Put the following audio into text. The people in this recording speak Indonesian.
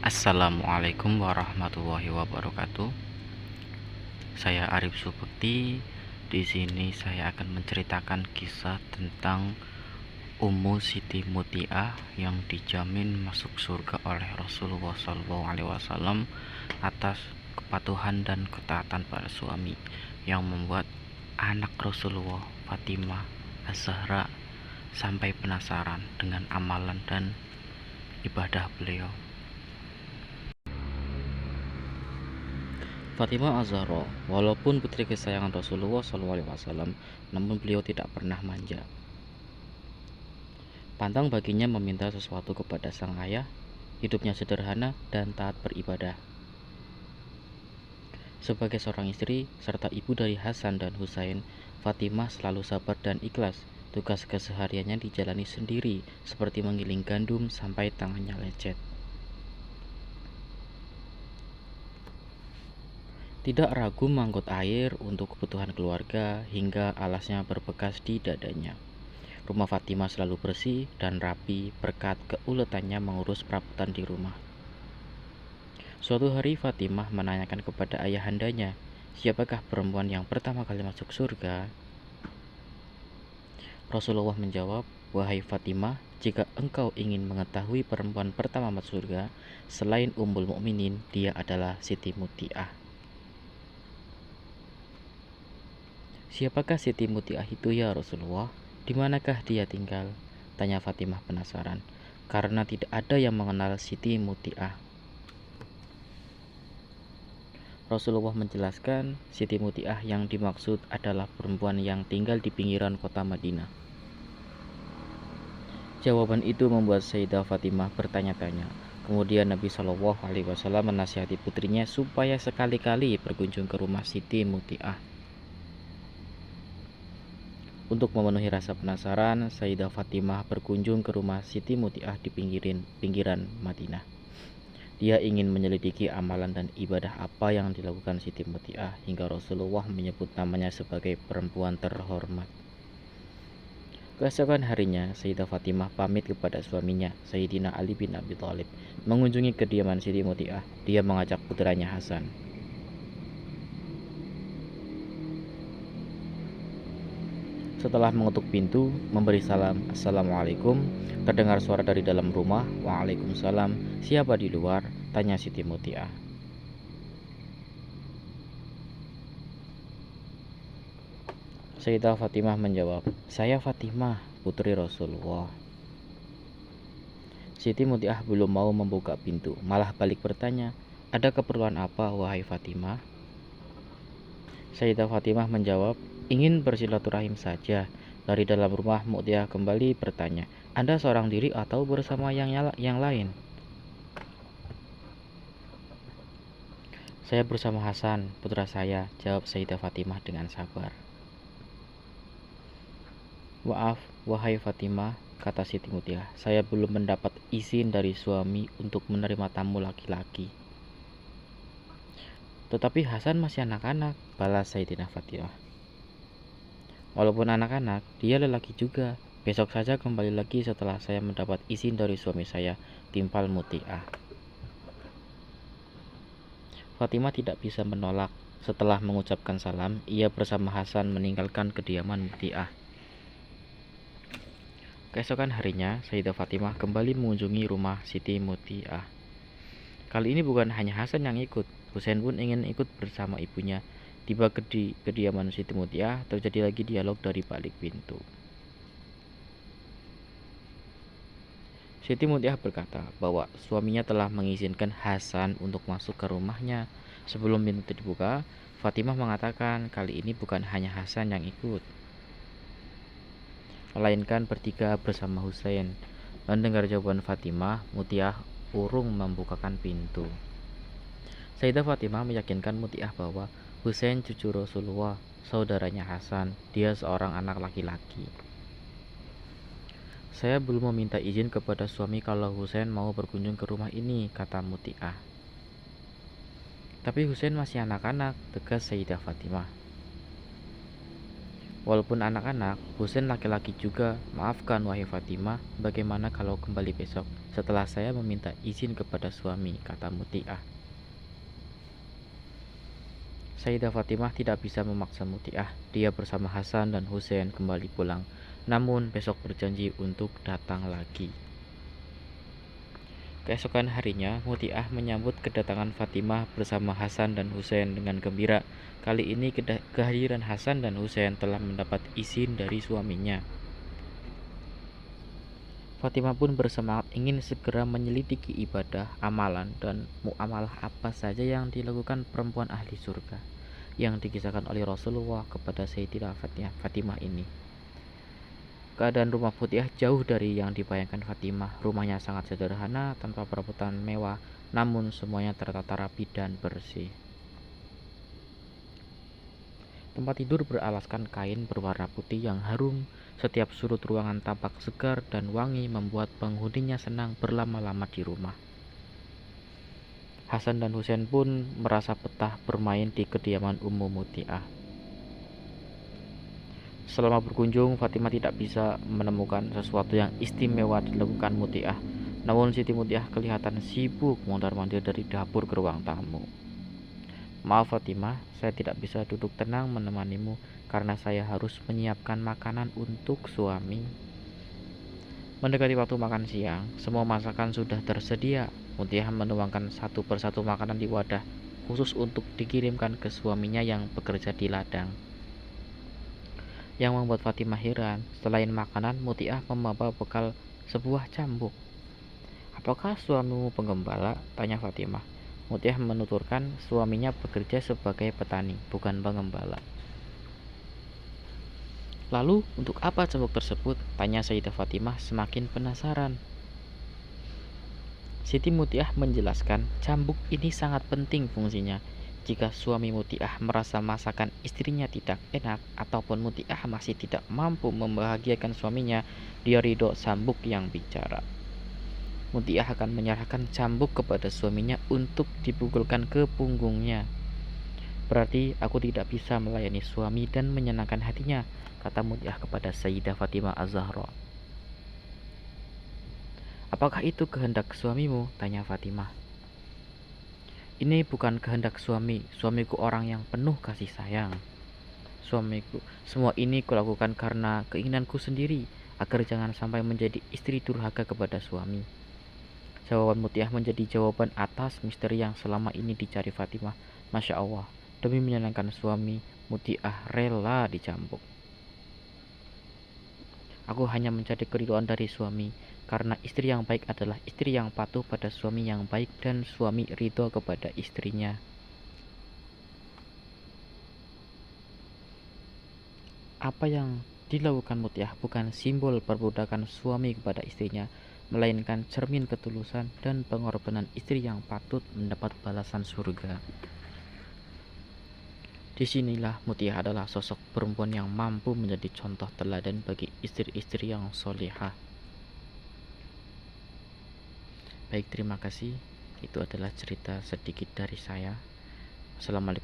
Assalamualaikum warahmatullahi wabarakatuh. Saya Arif Subekti. Di sini saya akan menceritakan kisah tentang Ummu Siti Mutiah yang dijamin masuk surga oleh Rasulullah SAW atas kepatuhan dan ketaatan pada suami, yang membuat anak Rasulullah, Fatimah Az-Zahra, sampai penasaran dengan amalan dan ibadah beliau. Fatimah Az-Zahra, walaupun putri kesayangan Rasulullah SAW, namun beliau tidak pernah manja. Pantang baginya meminta sesuatu kepada sang ayah. Hidupnya sederhana dan taat beribadah. Sebagai seorang istri serta ibu dari Hasan dan Husain, Fatimah selalu sabar dan ikhlas. Tugas kesehariannya dijalani sendiri, seperti menggiling gandum sampai tangannya lecet. Tidak ragu mengangkut air untuk kebutuhan keluarga hingga alasnya berbekas di dadanya. Rumah Fatimah selalu bersih dan rapi berkat keuletannya mengurus perabotan di rumah. Suatu hari Fatimah menanyakan kepada ayahandanya, siapakah perempuan yang pertama kali masuk surga? Rasulullah menjawab, wahai Fatimah, jika engkau ingin mengetahui perempuan pertama masuk surga, selain Ummul Mukminin, dia adalah Siti Mutiah. Siapakah Siti Mutiah itu ya Rasulullah? Di manakah dia tinggal? Tanya Fatimah penasaran, karena tidak ada yang mengenal Siti Mutiah. Rasulullah menjelaskan, Siti Mutiah yang dimaksud adalah perempuan yang tinggal di pinggiran kota Madinah. Jawaban itu membuat Sayyidah Fatimah bertanya-tanya. Kemudian Nabi Shallallahu Alaihi Wasallam menasihati putrinya supaya sekali-kali berkunjung ke rumah Siti Mutiah. Untuk memenuhi rasa penasaran, Sayyidah Fatimah berkunjung ke rumah Siti Mutiah di pinggiran Madinah. Dia ingin menyelidiki amalan dan ibadah apa yang dilakukan Siti Mutiah hingga Rasulullah menyebut namanya sebagai perempuan terhormat. Keesokan harinya, Sayyidah Fatimah pamit kepada suaminya, Sayyidina Ali bin Abi Thalib, mengunjungi kediaman Siti Mutiah. Dia mengajak putranya Hasan. Setelah mengetuk pintu, memberi salam, Assalamualaikum. Terdengar suara dari dalam rumah, Waalaikumsalam. Siapa di luar? Tanya Siti Mutiah. Sayyidah Fatimah menjawab, saya Fatimah, putri Rasulullah. Siti Mutiah belum mau membuka pintu, malah balik bertanya, ada keperluan apa wahai Fatimah? Sayyidah Fatimah menjawab, ingin bersilaturahim saja. Dari dalam rumah Mutiah kembali bertanya, Anda seorang diri atau bersama yang lain? Saya bersama Hasan, putra saya, jawab Sayyidah Fatimah dengan sabar. Maaf, wahai Fatimah, kata Siti Mutiah, saya belum mendapat izin dari suami untuk menerima tamu laki-laki. Tetapi Hasan masih anak-anak, balas Sayyidina Fatimah. Walaupun anak-anak, dia lelaki juga. Besok saja kembali lagi setelah saya mendapat izin dari suami saya, timpal Mutiah. Fatimah tidak bisa menolak. Setelah mengucapkan salam, ia bersama Hasan meninggalkan kediaman Mutiah. Keesokan harinya, Sayyidah Fatimah kembali mengunjungi rumah Siti Mutiah. Kali ini bukan hanya Hasan yang ikut, Husain pun ingin ikut bersama ibunya. Tiba ke kediaman Siti Mutiah, terjadi lagi dialog dari balik pintu. Siti Mutiah berkata bahwa suaminya telah mengizinkan Hasan untuk masuk ke rumahnya. Sebelum pintu dibuka, Fatimah mengatakan kali ini bukan hanya Hasan yang ikut, melainkan bertiga bersama Husain. Mendengar jawaban Fatimah, Mutiah urung membukakan pintu. Sayyidah Fatimah meyakinkan Mutiah bahwa Husain cucu Rasulullah, saudaranya Hasan, dia seorang anak laki-laki. Saya belum meminta izin kepada suami kalau Husain mau berkunjung ke rumah ini, kata Mutiah. Tapi Husain masih anak-anak, tegas Sayyidah Fatimah. Walaupun anak-anak, Husain laki-laki juga. Maafkan wahai Fatimah, bagaimana kalau kembali besok setelah saya meminta izin kepada suami, kata Muti'ah. Sayyidah Fatimah tidak bisa memaksa Muti'ah. Dia bersama Hasan dan Husain kembali pulang, namun besok berjanji untuk datang lagi. Keesokan harinya, Muti'ah menyambut kedatangan Fatimah bersama Hasan dan Husain dengan gembira. Kali ini kehadiran Hasan dan Husain telah mendapat izin dari suaminya. Fatimah pun bersemangat ingin segera menyelidiki ibadah, amalan, dan muamalah apa saja yang dilakukan perempuan ahli surga yang dikisahkan oleh Rasulullah kepada Sayyidah Fatimah ini. Keadaan rumah Muti'ah jauh dari yang dibayangkan Fatimah. Rumahnya sangat sederhana, tanpa perabotan mewah, namun semuanya tertata rapi dan bersih. Tempat tidur beralaskan kain berwarna putih yang harum. Setiap sudut ruangan tampak segar dan wangi, membuat penghuninya senang berlama-lama di rumah. Hasan dan Husain pun merasa betah bermain di kediaman Ummu Muti'ah. Selama berkunjung, Fatimah tidak bisa menemukan sesuatu yang istimewa dilakukan Muti'ah. Namun Siti Muti'ah kelihatan sibuk mondar-mandir dari dapur ke ruang tamu. Maaf Fatimah, saya tidak bisa duduk tenang menemanimu karena saya harus menyiapkan makanan untuk suami. Mendekati waktu makan siang, semua masakan sudah tersedia. Muti'ah menuangkan satu persatu makanan di wadah khusus untuk dikirimkan ke suaminya yang bekerja di ladang. Yang membuat Fatimah heran, selain makanan, Muti'ah membawa bekal sebuah cambuk. Apakah suamimu penggembala? Tanya Fatimah. Muti'ah menuturkan suaminya bekerja sebagai petani, bukan penggembala. Lalu, untuk apa cambuk tersebut? Tanya Sayyidah Fatimah semakin penasaran. Siti Muti'ah menjelaskan, cambuk ini sangat penting fungsinya. Jika suami Muti'ah merasa masakan istrinya tidak enak ataupun Muti'ah masih tidak mampu membahagiakan suaminya, dia ridho cambuk yang bicara. Muti'ah akan menyerahkan cambuk kepada suaminya untuk dipukulkan ke punggungnya. Berarti aku tidak bisa melayani suami dan menyenangkan hatinya, kata Muti'ah kepada Sayyidah Fatimah Az-Zahra. Apakah itu kehendak suamimu? Tanya Fatimah. Ini bukan kehendak suamiku orang yang penuh kasih sayang. Suamiku, semua ini kulakukan karena keinginanku sendiri, agar jangan sampai menjadi istri durhaka kepada suami. Jawaban Muti'ah menjadi jawaban atas misteri yang selama ini dicari Fatimah. Masya Allah, demi menyenangkan suami, Muti'ah rela dicambuk. Aku hanya mencari keridhaan dari suami, karena istri yang baik adalah istri yang patuh pada suami yang baik dan suami ridho kepada istrinya. Apa yang dilakukan Muti'ah bukan simbol perbudakan suami kepada istrinya, melainkan cermin ketulusan dan pengorbanan istri yang patut mendapat balasan surga. Disinilah Muti'ah adalah sosok perempuan yang mampu menjadi contoh teladan bagi istri-istri yang solehah. Baik, terima kasih. Itu adalah cerita sedikit dari saya. Assalamualaikum.